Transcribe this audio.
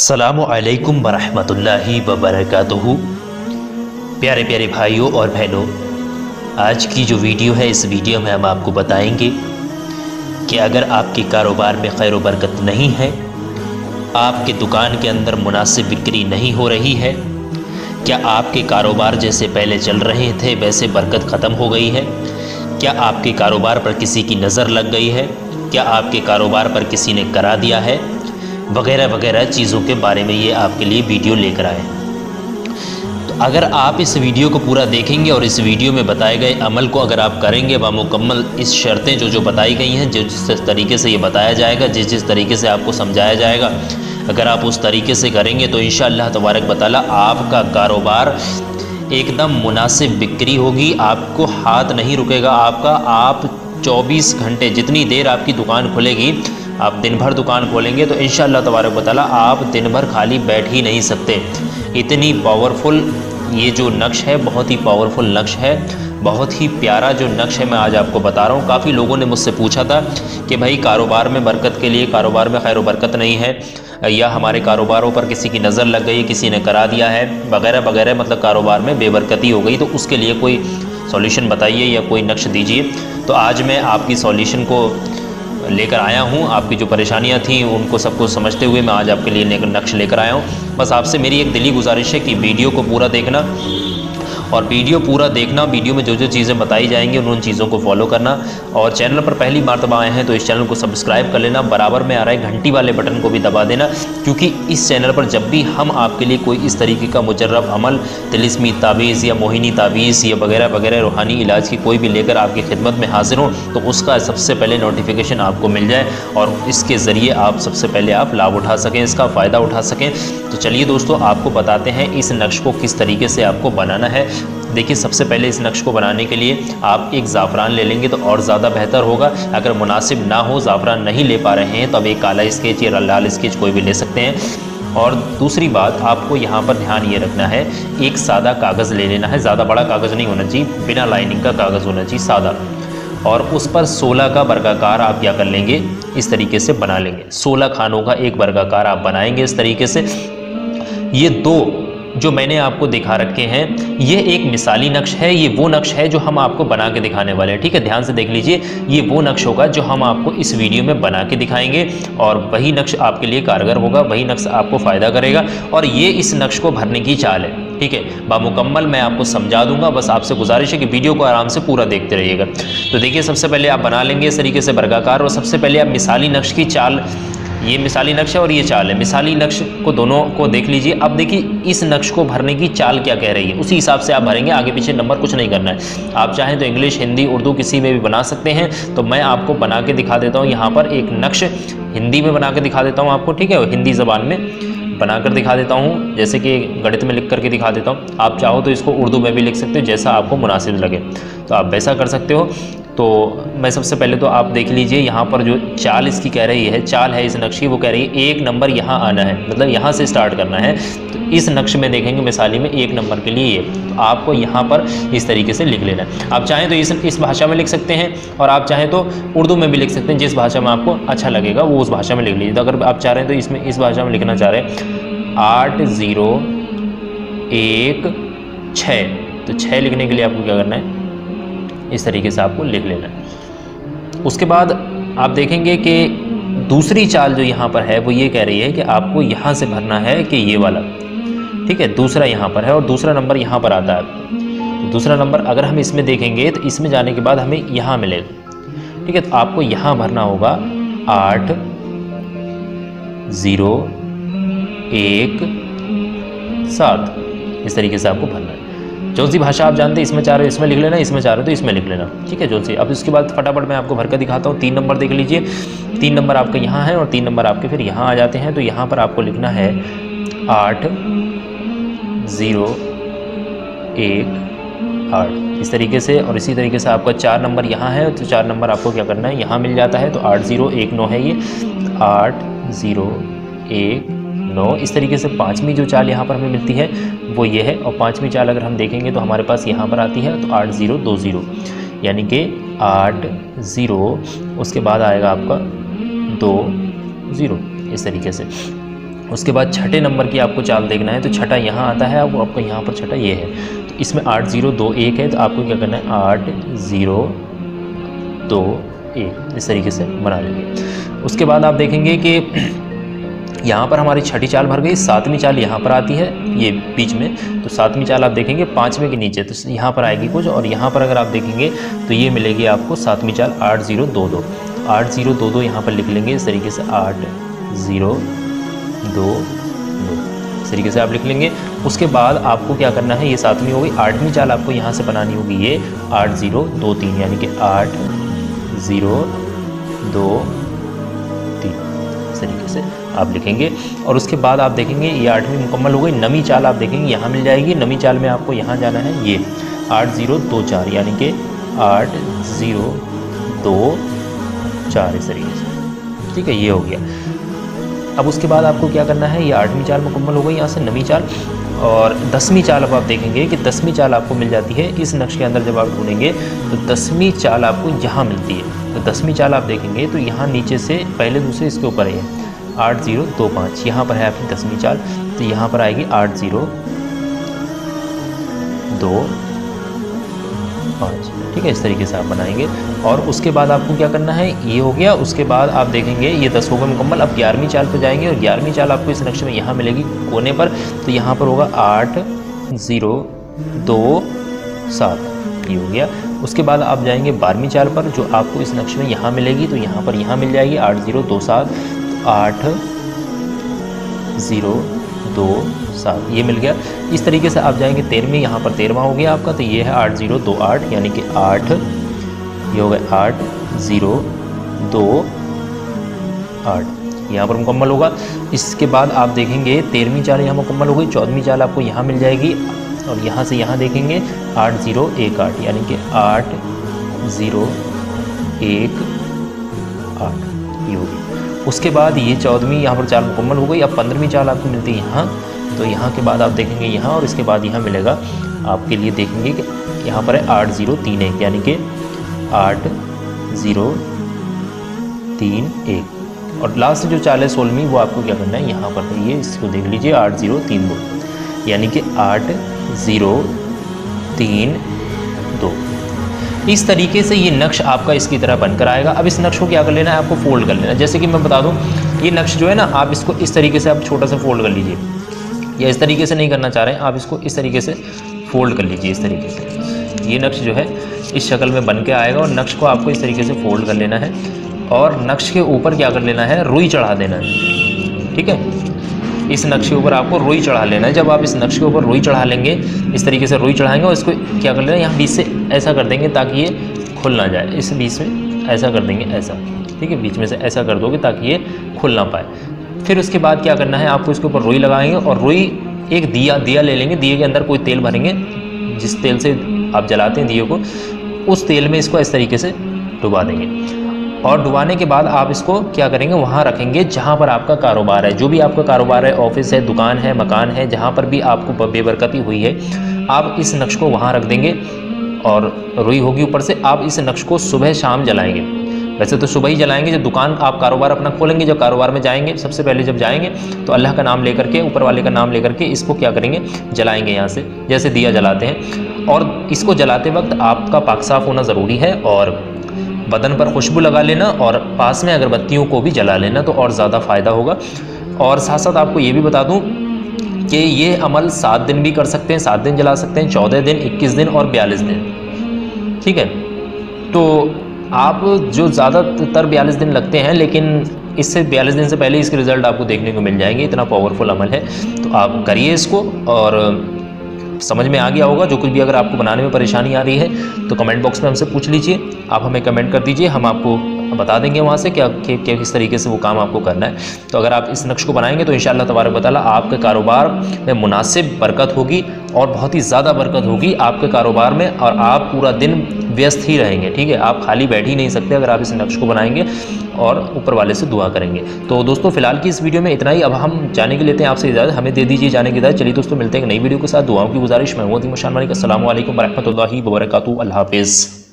अस्सलामु अलैकुम वरहमतुल्लाहि वबरकातुहू। प्यारे प्यारे भाइयों और बहनों, आज की जो वीडियो है, इस वीडियो में हम आपको बताएंगे कि अगर आपके कारोबार में खैर बरकत नहीं है, आपके दुकान के अंदर मुनासिब बिक्री नहीं हो रही है, क्या आपके कारोबार जैसे पहले चल रहे थे वैसे बरकत ख़त्म हो गई है, क्या आपके कारोबार पर किसी की नज़र लग गई है, क्या आपके कारोबार पर किसी ने करा दिया है, वगैरह वगैरह चीज़ों के बारे में ये आपके लिए वीडियो लेकर आए। तो अगर आप इस वीडियो को पूरा देखेंगे और इस वीडियो में बताए गए अमल को अगर आप करेंगे बामुकम्मल, इस शर्तें जो बताई गई हैं, जिस तरीके से ये बताया जाएगा, जिस तरीके से आपको समझाया जाएगा, अगर आप उस तरीके से करेंगे तो इंशाअल्लाह तबारक व तआला आपका कारोबार एकदम मुनासिब बिक्री होगी, आपको हाथ नहीं रुकेगा आपका। आप 24 घंटे जितनी देर आपकी दुकान खुलेगी, आप दिन भर दुकान खोलेंगे तो इंशाअल्लाह तबारक व तआला आप दिन भर खाली बैठ ही नहीं सकते। इतनी पावरफुल ये जो नक्श है, बहुत ही पावरफुल नक्श है, बहुत ही प्यारा जो नक्श है मैं आज आपको बता रहा हूँ। काफ़ी लोगों ने मुझसे पूछा था कि भाई कारोबार में बरकत के लिए, कारोबार में खैर बरकत नहीं है, या हमारे कारोबारों पर किसी की नज़र लग गई, किसी ने करा दिया है वगैरह वगैरह, मतलब कारोबार में बेबरकती हो गई, तो उसके लिए कोई सॉल्यूशन बताइए या कोई नक्श दीजिए। तो आज मैं आपकी सॉल्यूशन को लेकर आया हूँ। आपकी जो परेशानियाँ थी उनको सबको समझते हुए मैं आज आपके लिए नक्श लेकर आया हूँ। बस आपसे मेरी एक दिली गुजारिश है कि वीडियो को पूरा देखना, और वीडियो पूरा देखना, वीडियो में जो जो चीज़ें बताई जाएंगी उन चीज़ों को फॉलो करना, और चैनल पर पहली मर्तबा आए हैं तो इस चैनल को सब्सक्राइब कर लेना, बराबर में आ रहा है घंटी वाले बटन को भी दबा देना, क्योंकि इस चैनल पर जब भी हम आपके लिए कोई इस तरीके का मुजर्रब अमल, तिलिस्मी तावीज़ या मोहिनी तावीज़ या वगैरह वगैरह रूहानी इलाज की कोई भी लेकर आपकी खिदमत में हाजिर हों तो उसका सबसे पहले नोटिफिकेशन आपको मिल जाए और इसके ज़रिए आप सबसे पहले आप लाभ उठा सकें, इसका फ़ायदा उठा सकें। तो चलिए दोस्तों, आपको बताते हैं इस नक्श को किस तरीके से आपको बनाना है। देखिए, सबसे पहले इस नक्श को बनाने के लिए आप एक ज़ाफ़रान ले लेंगे तो और ज़्यादा बेहतर होगा। अगर मुनासिब ना हो, ज़ाफ़रान नहीं ले पा रहे हैं, तो अब एक काला स्केच या लाल स्केच कोई भी ले सकते हैं। और दूसरी बात, आपको यहाँ पर ध्यान ये रखना है, एक सादा कागज़ ले लेना है, ज़्यादा बड़ा कागज़ नहीं होना चाहिए, बिना लाइनिंग का कागज़ होना चाहिए, सादा, और उस पर 16 का वर्गाकार आप क्या कर लेंगे, इस तरीके से बना लेंगे। 16 खानों का एक वर्गाकार आप बनाएंगे इस तरीके से। ये दो जो मैंने आपको दिखा रखे हैं, ये एक मिसाली नक्श है, ये वो नक्श है जो हम आपको बना के दिखाने वाले हैं। ठीक है, ध्यान से देख लीजिए, ये वो नक्श होगा जो हम आपको इस वीडियो में बना के दिखाएंगे, और वही नक्श आपके लिए कारगर होगा, वही नक्श आपको फ़ायदा करेगा। और ये इस नक्श को भरने की चाल है। ठीक है, बामुकम्मल मैं आपको समझा दूंगा, बस आपसे गुजारिश है कि वीडियो को आराम से पूरा देखते रहिएगा। तो देखिए, सबसे पहले आप बना लेंगे इस तरीके से वर्गाकार, और सबसे पहले आप मिसाली नक्श की चाल, ये मिसाली नक्श है और ये चाल है, मिसाली नक्श को दोनों को देख लीजिए। अब देखिए, इस नक्श को भरने की चाल क्या कह रही है, उसी हिसाब से आप भरेंगे, आगे पीछे नंबर कुछ नहीं करना है। आप चाहें तो इंग्लिश, हिंदी, उर्दू किसी में भी बना सकते हैं। तो मैं आपको बना के दिखा देता हूँ, यहाँ पर एक नक्श हिंदी में बना के दिखा देता हूँ आपको। ठीक है, हिंदी ज़बान में बना कर दिखा देता हूँ, जैसे कि गणित में लिख करके दिखा देता हूँ। आप चाहो तो इसको उर्दू में भी लिख सकते हो, जैसा आपको मुनासिब लगे तो आप वैसा कर सकते हो। तो मैं सबसे पहले तो आप देख लीजिए, यहाँ पर जो चाल इसकी कह रही है, चाल है इस नक्श की, वो कह रही है एक नंबर यहाँ आना है, मतलब यहाँ से स्टार्ट करना है। तो इस नक्श में देखेंगे मिसाली में एक नंबर के लिए ये, तो आपको यहाँ पर इस तरीके से लिख लेना है। आप चाहें तो इस भाषा में लिख सकते हैं, और आप चाहें तो उर्दू में भी लिख सकते हैं, जिस भाषा में आपको अच्छा लगेगा वो उस भाषा में लिख लीजिए। तो अगर आप चाह रहे हैं तो इसमें इस भाषा में लिखना चाह रहे हैं 8 0 1 6, तो 6 लिखने के लिए आपको क्या करना है, इस तरीके से आपको लिख लेना है। उसके बाद आप देखेंगे कि दूसरी चाल जो यहाँ पर है वो ये कह रही है कि आपको यहाँ से भरना है कि ये वाला। ठीक है, दूसरा यहाँ पर है और दूसरा नंबर यहाँ पर आता है। तो दूसरा नंबर अगर हम इसमें देखेंगे तो इसमें जाने के बाद हमें यहाँ मिलेगा। ठीक है, तो आपको यहाँ भरना होगा 8 0 1 7, इस तरीके से आपको भरना है। जो सी भाषा आप जानते हैं, इसमें चाह रहे हो इसमें लिख लेना, इसमें चाह रहे हो तो इसमें लिख लेना। ठीक है, जो सी। अब इसके बाद फटाफट मैं आपको भर कर दिखाता हूँ। 3 नंबर देख लीजिए, 3 नंबर आपके यहाँ है और 3 नंबर आपके फिर यहाँ आ जाते हैं। तो यहाँ पर आपको लिखना है 8 0 1 8, इस तरीके से। और इसी तरीके से आपका 4 नंबर यहाँ है, तो 4 नंबर आपको क्या करना है, यहाँ मिल जाता है। तो 8 0 1 9 है ये, 8 0 1 9। इस तरीके से पाँचवीं जो चाल यहाँ पर हमें मिलती है वो ये है, और पाँचवीं चाल अगर हम देखेंगे तो हमारे पास यहाँ पर आती है, तो 8 0 2 0, यानी कि 8 0, उसके बाद आएगा आपका 2 0, इस तरीके से। उसके बाद छठे नंबर की आपको चाल देखना है, तो छठा यहाँ आता है, अब आपको यहाँ पर छठा ये है, तो इसमें 8 0 2 1 है, तो आपको क्या करना है 8 0 2 1 इस तरीके से बना लेंगे। उसके बाद आप देखेंगे कि यहाँ पर हमारी छठी चाल भर गई, सातवीं चाल यहाँ पर आती है ये बीच में, तो सातवीं चाल आप देखेंगे पाँचवें के नीचे, तो यहाँ पर आएगी कुछ, और यहाँ पर अगर आप देखेंगे तो ये मिलेगी आपको सातवीं चाल 8 0 2 2 8 0 2 2 यहाँ पर लिख लेंगे इस तरीके से 8 0 2 2 इस तरीके से आप लिख लेंगे। उसके बाद आपको क्या करना है, ये सातवीं हो गई, आठवीं चाल आपको यहाँ से बनानी होगी ये 8 0 2 3 यानी कि 8 0 2 3 इस तरीके से आप लिखेंगे। और उसके बाद आप देखेंगे ये आठवीं मुकम्मल हो गई। नवीं चाल आप देखेंगे यहाँ मिल जाएगी, नवीं चाल में आपको यहाँ जाना है ये 8 0 2 4 यानी कि 8 0 2 4 इस तरीके से, ठीक है, ये हो गया। अब उसके बाद आपको क्या करना है, ये आठवीं चाल मुकम्मल हो गई, यहाँ से नवीं चाल, और 10वीं चाल अब आप देखेंगे कि 10वीं चाल आपको मिल जाती है इस नक्श के अंदर। जब आप ढूंढेंगे तो 10वीं चाल आपको यहाँ मिलती है, तो 10वीं चाल आप देखेंगे तो यहाँ नीचे से पहले दूसरे इसके ऊपर है 8 0 2 5, यहाँ पर है आपकी 10वीं चाल, तो यहाँ पर आएगी 8 0 2 5, ठीक है, इस तरीके से आप बनाएंगे। और उसके बाद आपको क्या करना है, ये हो गया। उसके बाद आप देखेंगे ये 10 हो गए मुकम्मल। अब 11वीं चाल पर जाएंगे, और 11वीं चाल आपको इस नक्शे में यहाँ मिलेगी कोने पर, तो यहाँ पर होगा 8 0 2 7, ये हो गया। उसके बाद आप जाएंगे 12वीं चाल पर, जो आपको इस नक्शे में यहाँ मिलेगी, तो यहाँ पर यहाँ मिल जाएगी 8 0 2 7, तो 8 0 2 7 ये मिल गया। इस तरीके से आप जाएंगे 13वीं, यहाँ पर 13वां हो गया आपका, तो ये है 8 0 2 8 यानी कि 8, ये हो गया 8 0 2 8 यहाँ पर मुकम्मल होगा। इसके बाद आप देखेंगे 13वीं चाल यहाँ मुकम्मल हो गई, 14वीं चाल आपको यहाँ मिल जाएगी, और यहाँ से यहाँ देखेंगे 8 0 1 8 यानी कि 8 0 1 8 ये होगी। उसके बाद ये 14वीं यहाँ पर चाल मुकम्मल हो गई। अब 15वीं चाल आपको मिलती है यहाँ, तो यहाँ के बाद आप देखेंगे यहाँ, और इसके बाद यहाँ मिलेगा आपके लिए, देखेंगे कि यहाँ पर है 8 0 3 1 यानी कि 8 0 3 1, और लास्ट जो चाल है 16वीं वो आपको क्या करना है, यहाँ पर तो ये इसको देख लीजिए 8 0 3 2 यानी कि 8 0 3 2। इस तरीके से ये नक्श आपका इसकी तरह बनकर आएगा। अब इस नक्श को क्या कर लेना है, आपको फोल्ड कर लेना है। जैसे कि मैं बता दूं, ये नक्श जो है ना, आप इसको इस तरीके से आप छोटा सा फोल्ड कर लीजिए, या इस तरीके से नहीं करना चाह रहे हैं, आप इसको इस तरीके से फोल्ड कर लीजिए। इस तरीके से ये नक्श जो है इस शक्ल में बन के आएगा, और नक्श को आपको इस तरीके से फोल्ड कर लेना है, और नक्श के ऊपर क्या कर लेना है, रुई चढ़ा देना है, ठीक है। इस नक्श के ऊपर आपको रुई चढ़ा लेना है। जब आप इस नक्श के ऊपर रुई चढ़ा लेंगे, इस तरीके से रुई चढ़ाएंगे, और इसको क्या कर लेना है, यहाँ बीच से ऐसा कर देंगे ताकि ये खुल ना जाए, इस बीच में ऐसा कर देंगे, ऐसा, ठीक है, बीच में से ऐसा कर दोगे ताकि ये खुल ना पाए। फिर उसके बाद क्या करना है, आपको इसके ऊपर रुई लगाएंगे, और रुई एक दिया ले लेंगे, दिए के अंदर कोई तेल भरेंगे, जिस तेल से आप जलाते हैं दिए को, उस तेल में इसको इस तरीके से डुबा देंगे। और डुबाने के बाद आप इसको क्या करेंगे, वहाँ रखेंगे जहाँ पर आपका कारोबार है, जो भी आपका कारोबार है, ऑफिस है, दुकान है, मकान है, जहाँ पर भी आपको बेबरकती हुई है, आप इस नक्श को वहाँ रख देंगे, और रुई होगी ऊपर से। आप इस नक्श को सुबह शाम जलाएंगे, वैसे तो सुबह ही जलाएंगे, जब दुकान आप कारोबार अपना खोलेंगे, जब कारोबार में जाएंगे, सबसे पहले जब जाएंगे तो अल्लाह का नाम लेकर के, ऊपर वाले का नाम लेकर के इसको क्या करेंगे, जलाएंगे यहाँ से, जैसे दिया जलाते हैं। और इसको जलाते वक्त आपका पाक साफ होना ज़रूरी है, और बदन पर खुशबू लगा लेना, और पास में अगरबत्तियों को भी जला लेना, तो और ज़्यादा फ़ायदा होगा। और साथ साथ आपको ये भी बता दूं कि ये अमल 7 दिन भी कर सकते हैं, 7 दिन जला सकते हैं, 14 दिन, 21 दिन और 42 दिन, ठीक है। तो आप जो ज़्यादातर 42 दिन लगते हैं, लेकिन इससे 42 दिन से पहले इसके रिज़ल्ट आपको देखने को मिल जाएंगे, इतना पावरफुल अमल है। तो आप करिए इसको, और समझ में आ गया होगा। जो कुछ भी अगर आपको बनाने में परेशानी आ रही है तो कमेंट बॉक्स में हमसे पूछ लीजिए, आप हमें कमेंट कर दीजिए, हम आपको बता देंगे वहाँ से क्या किस तरीके से वो काम आपको करना है। तो अगर आप इस नक्श को बनाएंगे तो इंशाअल्लाह तबारक व तआला आपके कारोबार में मुनासिब बरकत होगी, और बहुत ही ज़्यादा बरकत होगी आपके कारोबार में, और आप पूरा दिन व्यस्त ही रहेंगे, ठीक है। आप खाली बैठ ही नहीं सकते अगर आप इस नक्श को बनाएंगे और ऊपर वाले से दुआ करेंगे। तो दोस्तों फिलहाल की इस वीडियो में इतना ही। अब हम जाने के लेते हैं आपसे इजाज़त, हमें दे दीजिए जाने की इजाज़त। चलिए दोस्तों, मिलते हैं एक नई वीडियो के साथ। दुआओं की गुजारिश। मैं मोहम्मद ईमान मानी। अस्सलामु अलैकुम व रहमतुल्लाहि व बरकातुहू। अल्लाह हाफ़िज़।